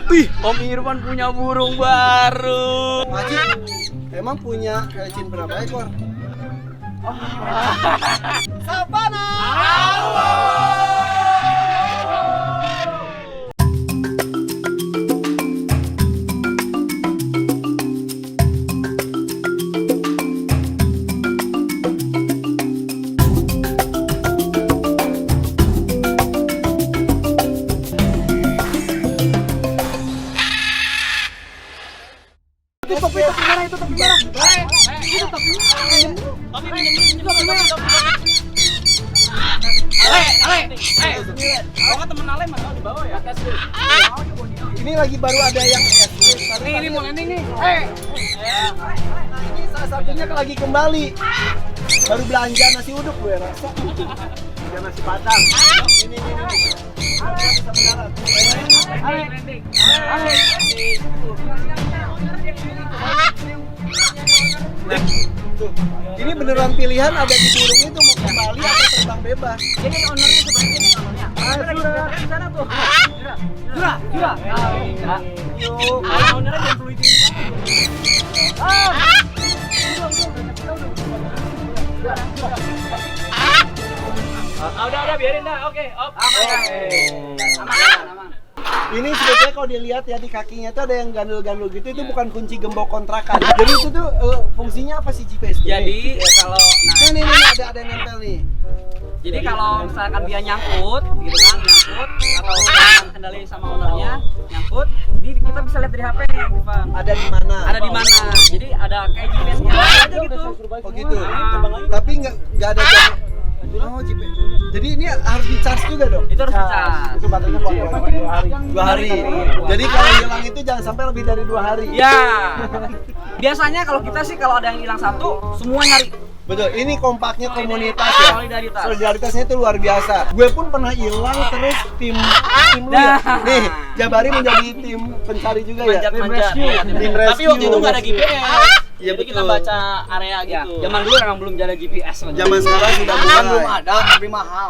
Wih, Om Irfan punya burung baru. Haji, emang punya kaicin berapa ekor? Savana. Ini lagi baru ada yang ini mau landing nih. Ini salah satunya lagi kembali. Baru belanja nasi uduk gue rasa. Belanja nasi padang. Ini. Tuh. Ini beneran pilihan ada di burung itu mau kembali atau terbang bebas. Jadi ownernya seperti ini ownernya. Sudah. Di sana tuh. Sudah. Yuk. Ownernya jangan perlu itu. Udah biarin dah. Oke, op. Aman. Ini sebetulnya kalau dilihat ya di kakinya tuh ada yang gandul-gandul gitu, itu bukan kunci gembok kontrakan. Jadi itu tuh fungsinya apa sih GPS? Jadi ya kalau Nih ada yang nempel nih. jadi kalau misalkan dia nyangkut gitu kan, atau kendali sama ownernya nyangkut, jadi kita bisa lihat dari HP nih, Ivan. Ada di mana? Ada di mana? Jadi ada kayak GPS-nya aja gitu. Oh gitu. Tapi nggak ada jam. Oh GPS. Jadi ini harus di-charge juga dong? Itu harus dicas. Itu baterainya kuat 2 hari. Jadi kalau hilang itu jangan sampai lebih dari 2 hari. Ya. Biasanya kalau kita sih kalau ada yang hilang satu, semua nyari. Betul, ini kompaknya komunitas ya. Solidaritas. Solidaritasnya itu luar biasa. Gue pun pernah hilang terus tim lu ya. Nih, Jabari menjadi tim pencari juga ya. Manjat. Tim rescue. Tapi waktu itu nggak ada GPS. Iya, Jadi betul. kita baca area gitu. Zaman dulu memang belum ada GPS. Zaman sekarang sudah Kan belum mulai. ada tapi mahal.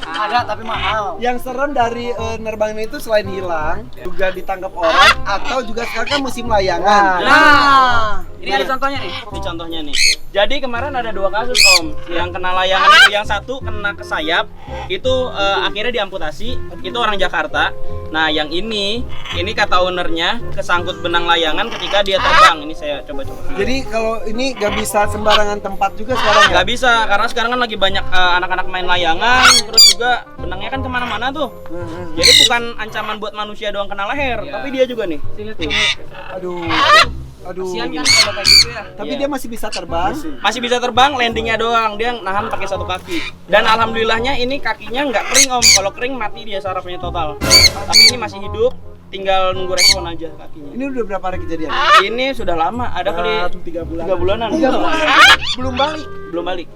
Ada tapi mahal. Yang serem dari nerbangin itu selain hilang, juga ditangkap orang atau juga sekarang kan musim layangan. Nah, ini ada contohnya nih. Ini contohnya nih. Jadi kemarin ada 2 kasus Om, yang kena layangan itu, yang satu kena ke sayap, itu akhirnya diamputasi, itu orang Jakarta. Nah, yang ini kata ownernya kesangkut benang layangan ketika dia terbang. Ini saya coba. Jadi kalau ini gak bisa sembarangan tempat juga sekarang ya? Nggak bisa, karena sekarang kan lagi banyak anak-anak main layangan, terus juga benangnya kan kemana-mana tuh. Jadi bukan ancaman buat manusia doang kena leher, tapi dia juga nih. Aduh. Kasian kan kalau kayak gitu ya. Tapi dia masih bisa terbang. Masih bisa terbang, landingnya doang, dia nahan pakai 1 kaki. Dan alhamdulillahnya ini kakinya nggak kering Om, kalau kering mati dia sarafnya total. Tapi ini masih hidup, tinggal nunggu respon aja kakinya. Ini udah berapa hari kejadian? Ini sudah lama, ada kali 3 bulan. 3 bulanan. Belum balik. Belum balik.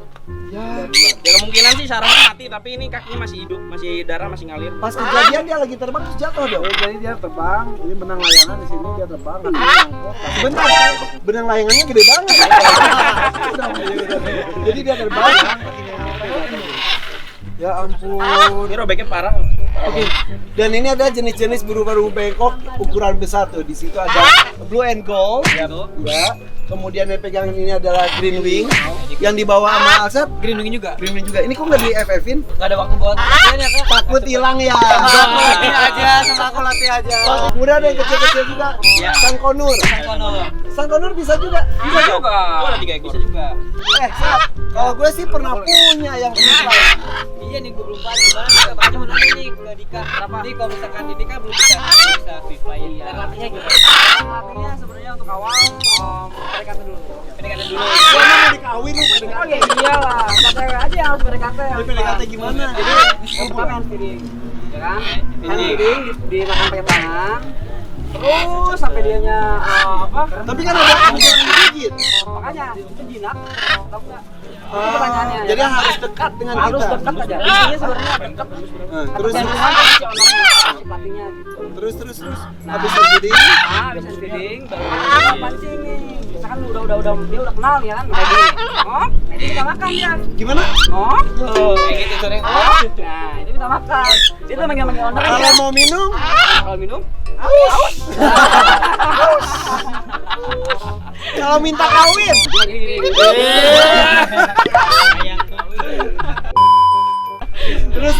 Ya. Ya kemungkinan sih sarafnya mati, tapi ini kakinya masih hidup, masih darah masih ngalir. Pas kejadian dia lagi terbang terus jatuh dong. Jadi dia terbang, ini benang layangan di sini dia terbang. Bentar, benang layangannya gede banget. Jadi dia terbang. Ya ampun. Ini robeknya parah. Oke. Dan ini ada jenis-jenis burung-burung bengkok ukuran besar tuh. Di situ ada blue and gold. Ya. Kemudian yang pegang ini adalah green wing. Yang dibawa sama Alsat Green wing juga. green wing juga. Ini kok nggak di FF-in? Nggak ada waktu buat latihan ya Kak. Takut hilang ya. Sama aku latih aja. Kemudian ada yang kecil-kecil juga. Ya. Sangkonur. Sangkonur bisa juga. Bisa juga. Oh, ada 3 ekor. Bisa juga. Sat, kalau gue sih pernah punya yang fly. Iya nih gue belum paham gimana kita baca menurut ini ke Dika. Jadi kalau misalkan di Dika belum bisa free fly. Dan latihnya gitu. Latihnya sebenarnya untuk awal PDKT dulu. PDKT dulu. Gue mau dikawin lu PDKT. Oh ya iyalah, cewek aja yang harus PDKT. Ini PDKT gimana? Jadi makan feeding, ya kan? Feeding dimakan pakai tangan. Terus sampai dianya apa? Tapi kan ada yang digigit. Makanya itu jinak. Tahu enggak? Itu pertanyaannya. Jadi harus dekat dengan kita. Harus dekat aja. Intinya sebenarnya dekat. Terus Si ownernya, si pelatihnya gitu. terus habis feeding. Bisa feeding baru pancing nih. Misalkan udah dia udah kenal ya kan, kayak gini. Oh, ini kita makan ya. Gimana? Oh, Kayak gitu sering. nah ini kita makan. Dia tuh manggil owner Kalau ya. mau minum, Kalau minum, kalau minta kawin. gini. Terus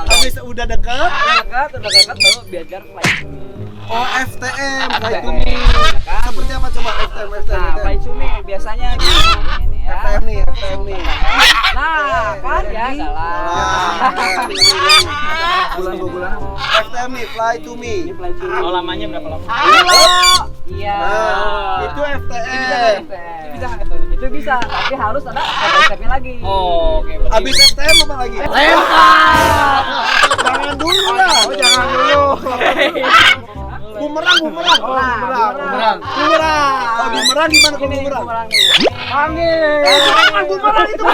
habis udah dekat. Udah dekat baru belajar flight. Oh, FTM, fly to me. Seperti apa coba FTM? Nah, flight to me biasanya gini ya. FTM nih. Nah, kan ya salah. Bulan. FTM nih, fly to me. Ini flight to me. Oh, lamanya berapa lama? Iya. Nah, itu FTM. Itu bisa, tapi harus ada step-stepnya lagi. Oh, oke. Habis FTM apa lagi? Jangan dulu lah. Oh, jangan dulu. Bumerang. Bumerang. Oh, bumerang gimana kalau bumerang? Bumerang nih. Panggil. Jangan bumerang itu.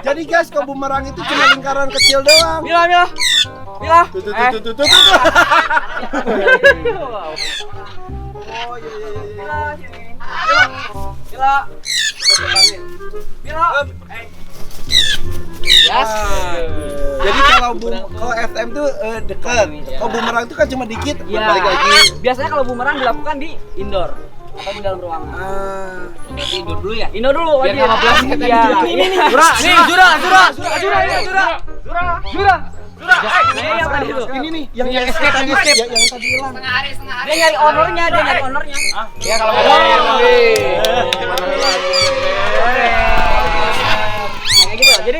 Jadi guys, kalau bumerang itu cuma lingkaran kecil doang. Mila. Tuh. Oh iya. Mila. Yes. Jadi kalau FM tuh dekat. Kalau bumerang itu kan cuma dikit, Iya. balik lagi. Biasanya kalau bumerang dilakukan di indoor atau di dalam ruangan. Berarti indoor dulu ya? Indoor dulu Biar wajib. nggak keblas kita Iya. gitu. Ini nih. Jura. Nah, yang tadi itu. Ini nih, yang escape tadi hilang. Dia nyari ownernya. Ya kalau Kayak gitu. Jadi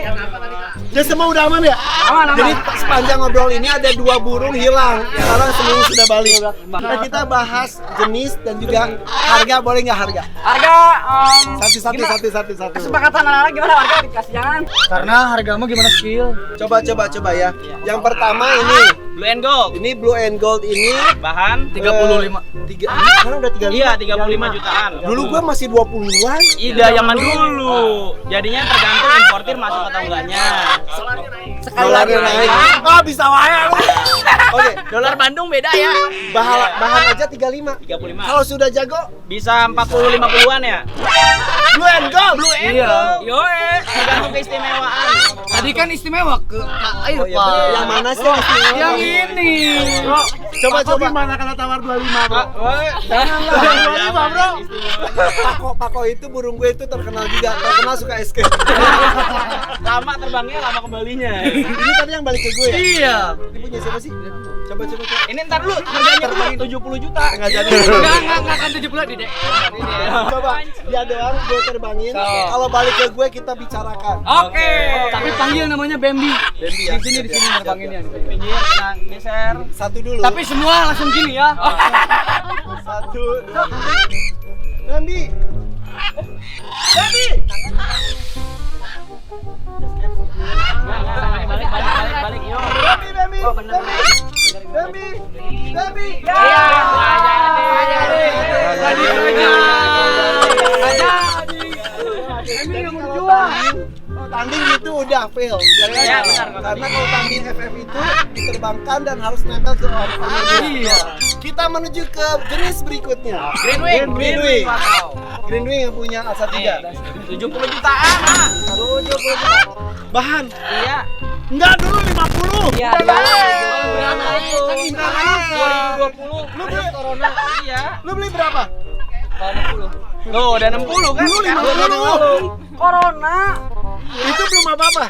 Jadi semua udah aman ya? aman. Jadi sepanjang ngobrol ini ada 2 burung hilang. Sekarang semua sudah balik. Nah, kita bahas jenis dan juga harga, boleh nggak harga? Harga Satu. kesepakatan anak-anak gimana harga dikasih jangan. Karena hargamu gimana skill? Coba ya. Yang pertama ini. Blue and gold. Ini blue and gold ini Bahan 35. Sekarang udah 35. Iya, 35 jutaan. Dulu gua masih 20-an. Iya, zaman dulu. Jadinya tergantung importir masuk atau enggaknya. Sekali lagi Dolarnya naik. Ah, bisa wae lu. Oke, Dolar Bandung beda ya. bahan aja 35. 35. Kalau sudah jago, Bisa 40-50-an ya? blue and gold. Iya. Yoe, tergantung keistimewaan. Tadi kan istimewa ke air, Oh, iya, yang mana sih yang istimewa? Yang ini. Coba gimana kalau tawar 25, Bro? Janganlah. 25, Bro. Pako itu burung gue itu terkenal suka escape. Lama terbangnya, lama kembalinya. Ini tadi yang balik ke gue ya? Iya. Ini punya siapa sih? Coba. Ini ntar dulu harganya dulu 70 juta. Enggak jadi. Enggak akan 70 Dek. Coba dia doang gue terbangin. Kalau balik ke gue kita bicarakan. Oke. Tapi panggil namanya Bambi. Bambi ya. Di sini nerbanginnya. Pinggir, tenang, geser. Satu dulu. Tapi semua langsung gini ya. Satu. Bambi. Balik. Yo. Bambi. Oh, bener. Bambi. Jadi kalau tanding itu udah fail. Iya, benar. Karena kalau tanding FF itu diterbangkan dan harus nempel ke ownernya. Iya. Kita menuju ke jenis berikutnya. Green Wing. Green Wing yang punya Asa 3. 70 jutaan. Ah. Bahan. Iya. Enggak dulu 50. Iya. Udah naik. Kan Udah ini. 2020. Lu beli Corona. Iya. Lu beli berapa? Tuh, udah 60 kan? Dulu 50. Corona. Itu belum apa-apa.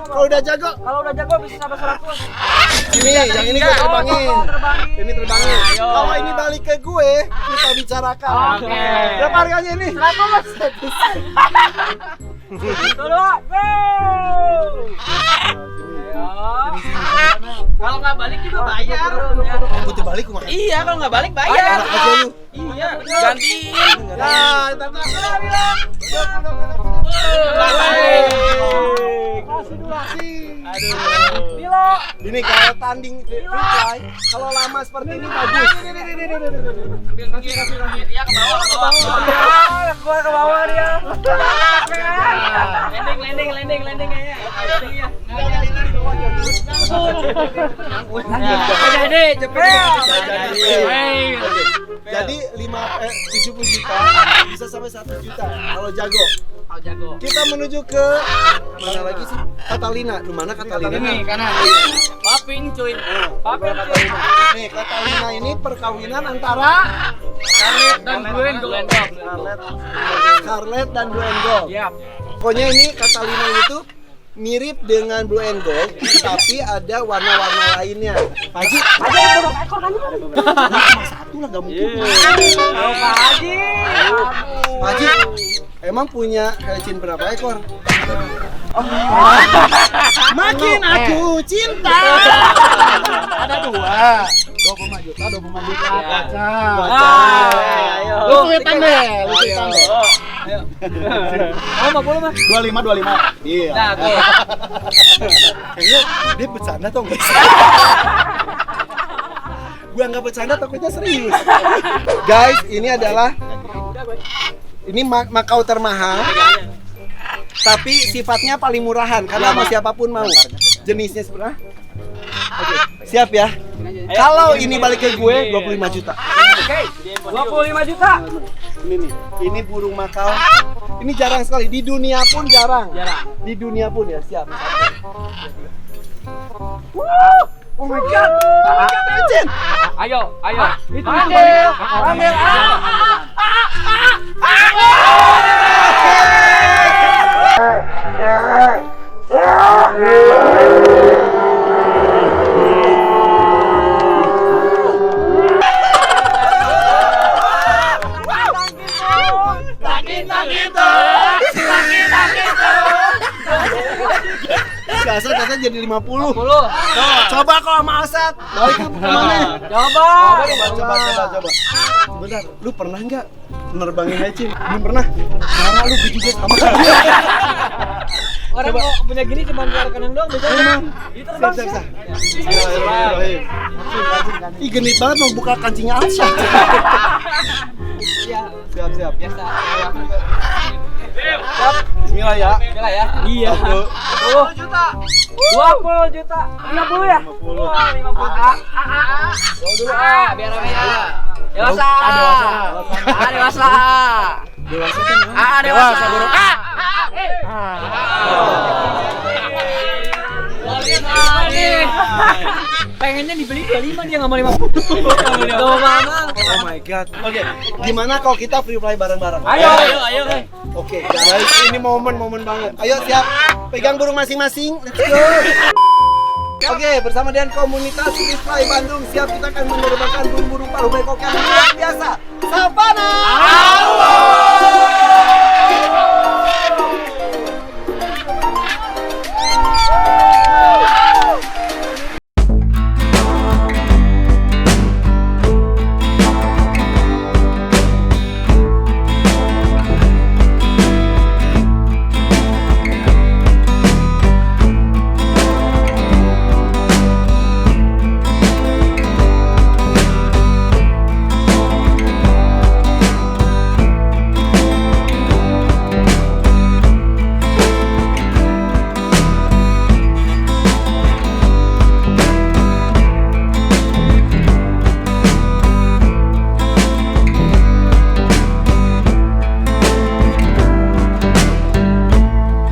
Kalau udah jago, Kalau udah jago bisa sampai 100. ini yang ini gue terbangin. Terbangin. Ini terbangin. Ayo. Kalau ini balik ke gue, kita bicarakan. Oke. Berapa harganya ini? 100. Dua. Go. Kalau nggak balik juga bayar. Butuh balik kemana? Iya, kalau nggak balik bayar. Enak aja lu. Iya, gantiin. Ya, Aduh. Milo. ini kalau tanding free fly, kalau lama seperti ini bagus. Iya, ke bawah. Gua ke bawah dia. Landing aja. Landing ya. Jadi cepet. Jadi 70 juta bisa sampai 1 juta kalau jago. Kita menuju ke mana lagi sih? Catalina. Di mana Catalina? Ini kanan. Paping cuy. Paping cuy. Nih, Catalina ini perkawinan antara Scarlett dan Duengo. Scarlett dan Blue and Gold. Yap. Pokoknya ini Catalina itu mirip dengan Blue and Gold, tapi ada warna-warna lainnya. Pak Haji, satu lah gak mungkin. Pak Haji. Pak Haji, emang punya Haechin berapa ekor? Makin aku cinta. Ada 25 juta. Ayo. Lu duitan deh. Oh, 50 mah. 25. Iya. Nah, tuh. Kayaknya dia bercanda tau guys. Gua nggak bercanda takutnya serius. Guys, ini adalah Makau termahal. Tapi sifatnya paling murahan karena sama siapapun mau. Jenisnya seberapa? Oke, siap ya. Kalau ini balik ke gue 25 juta. Oke. 25 juta. Ini nih, ini burung Makau. Ini jarang sekali di dunia pun jarang. Di dunia pun ya, siap. Oh my god. Haechin. Ayo. Itu Ambil. Asad jadi 50. Coba kok sama Asad. Balik ke mana? Coba. Bentar, lu pernah nggak menerbangin Haechin? Belum pernah. Karena lu juga sama. Orang mau punya gini cuma suara kenang doang biasanya. Itu Siap. Ih genit banget mau buka kancingnya Asad. Siap. Biasa. Bismillah ya. Iya. 20 juta. 50 juta. 50 ya? 50. 50. Dulu biar rame ya. Dewasa. Dewasa kan? Dewasa burung. Pengennya dibeli 25 dia nggak mau 50. Oh my god. Oke, gimana kalau kita free fly bareng-bareng? Ayo. Oke, guys, ini momen banget. Ayo siap, pegang burung masing-masing. Let's go. Oke, bersama dengan komunitas Free Fly Bandung siap kita akan menerbangkan burung-burung paruh bengkok yang luar biasa. Savana.